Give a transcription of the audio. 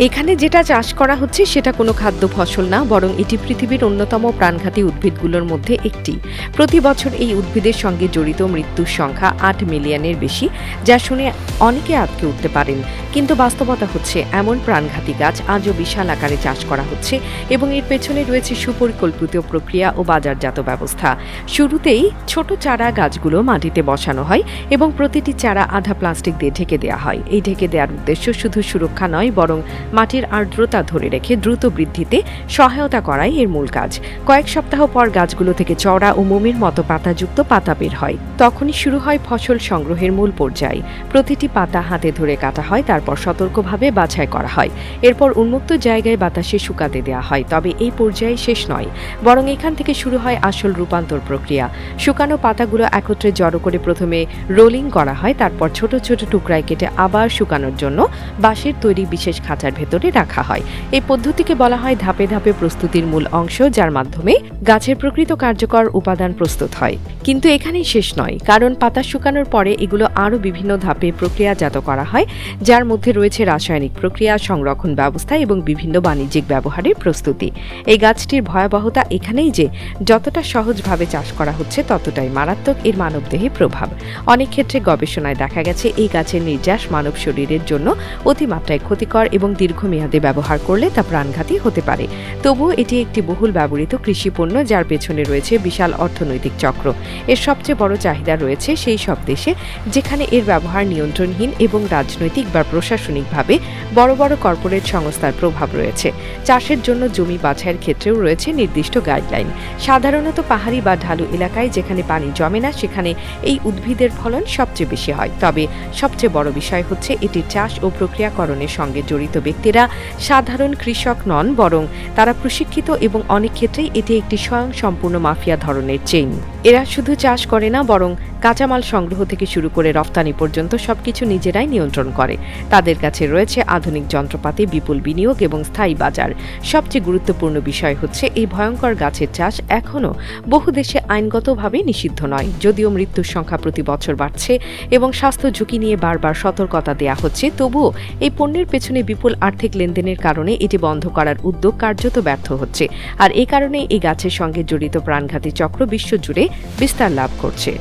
এখানে যেটা চাষ করা হচ্ছে সেটা কোনো খাদ্য ফসল না, বরং এটি পৃথিবীর অন্যতম প্রাণঘাতী উদ্ভিদগুলোর মধ্যে একটি। প্রতি বছর এই উদ্ভিদের সঙ্গে জড়িত মৃত্যুর সংখ্যা ৮ মিলিয়নের বেশি, যা শুনে অনেকে আঁতকে উঠতে পারেন। কিন্তু বাস্তবতা হচ্ছে এমন প্রাণঘাতী গাছ আজও বিশাল আকারে চাষ করা হচ্ছে এবং এর পেছনে রয়েছে সুপরিকল্পিত প্রক্রিয়া ও বাজারজাত ব্যবস্থা। শুরুতেই ছোট চারা গাছগুলো মাটিতে বসানো হয় এবং প্রতিটি চারা আধা প্লাস্টিক দিয়ে ঢেকে দেওয়া হয়। এই ঢেকে দেওয়ার উদ্দেশ্য শুধু সুরক্ষা নয়, বরং মাটির আর্দ্রতা ধরে রেখে দ্রুত বৃদ্ধিতে সহায়তা করাই এর মূল কাজ। কয়েক সপ্তাহ পর গাছগুলো থেকে চওড়া ও মোমের মতো পাতাযুক্ত পাতা বের হয়। তখনই শুরু হয় ফসল সংগ্রহের মূল পর্যায়। প্রতিটি পাতা হাতে ধরে কাটা হয়, তারপর সতর্কভাবে বাছাই করা হয়। এরপর উন্মুক্ত জায়গায় বাতাসে শুকাতে দেওয়া হয়। তবে এই পর্যায়ে শেষ নয়, বরং এখান থেকে শুরু হয় আসল রূপান্তর প্রক্রিয়া। শুকানো পাতাগুলো একত্রে জড়ো করে প্রথমে রোলিং করা হয়, তারপর ছোট ছোট টুকরায় কেটে আবার শুকানোর জন্য বাঁশের তৈরি বিশেষ খাঁচার ভেতরে রাখা হয়। এই পদ্ধতিকে বলা হয় ধাপে ধাপে প্রস্তুতির মূল অংশ, যার মাধ্যমে গাছের প্রকৃত কার্যকর উপাদান প্রস্তুত হয়। কিন্তু এখানেই শেষ নয়, কারণ পাতা শুকানোর পরে এগুলো আরও বিভিন্ন ধাপে প্রক্রিয়াজাত করা হয়, যার মধ্যে রয়েছে রাসায়নিক প্রক্রিয়া, সংরক্ষণ ব্যবস্থা এবং বিভিন্ন বাণিজ্যিক ব্যবহারের প্রস্তুতি। এই গাছটির ভয়াবহতা এখানেই যে যতটা সহজভাবে চাষ করা হচ্ছে ততটাই মারাত্মক এর মানবদেহে প্রভাব। অনেক ক্ষেত্রে গবেষণায় দেখা গেছে এই গাছের নির্যাস মানব শরীরের জন্য অতিমাত্রায় ক্ষতিকর এবং দীর্ঘমেয়াদে ব্যবহার করলে তা প্রাণঘাতী হতে পারে। তবুও এটি একটি বহুল ব্যবহৃত কৃষি পণ্য, যার পেছনে রয়েছে বিশাল অর্থনৈতিক চক্র। এর সবচেয়ে বড় চাহিদা রয়েছে সেই সব দেশে যেখানে এর ব্যবহার নিয়ন্ত্রণহীন এবং রাজনৈতিক বা প্রশাসনিকভাবে বড় বড় কর্পোরেট সংস্থার প্রভাব রয়েছে। চাষের জন্য জমি বাছাইয়ের ক্ষেত্রেও রয়েছে নির্দিষ্ট গাইডলাইন। সাধারণত পাহাড়ি বা ঢালু এলাকায় যেখানে পানি জমে না, সেখানে এই উদ্ভিদের ফলন সবচেয়ে বেশি হয়। তবে সবচেয়ে বড় বিষয় হচ্ছে এটির চাষ ও প্রক্রিয়াকরণের সঙ্গে জড়িত ব্যক্তিরা সাধারণ কৃষক নন, বরং তারা প্রশিক্ষিত এবং অনেক ক্ষেত্রেই এটি একটি স্বয়ংসম্পূর্ণ মাফিয়া ধরনের চেইন। এরা শুধু চাষ করে না, বরং কাঁচামাল সংগ্রহ থেকে শুরু করে রফতানি পর্যন্ত সবকিছু নিজেরাই নিয়ন্ত্রণ করে। তাদের কাছে রয়েছে আধুনিক যন্ত্রপাতি, বিপুল বিনিয়োগ এবং স্থায়ী বাজার। সবচেয়ে গুরুত্বপূর্ণ বিষয় হচ্ছে এই ভয়ঙ্কর গাছের চাষ এখনও বহু দেশে আইনগতভাবে নিষিদ্ধ নয়। যদিও মৃত্যুর সংখ্যা প্রতি বছর বাড়ছে এবং স্বাস্থ্য ঝুঁকি নিয়ে বারবার সতর্কতা দেওয়া হচ্ছে, তবুও এই পণ্যের পেছনে বিপুল আর্থিক লেনদেনের কারণে এটি বন্ধ করার উদ্যোগ কার্যত ব্যর্থ হচ্ছে। আর এই কারণে এই গাছের সঙ্গে জড়িত প্রাণঘাতী চক্র বিশ্বজুড়ে বিস্তার লাভ করছে।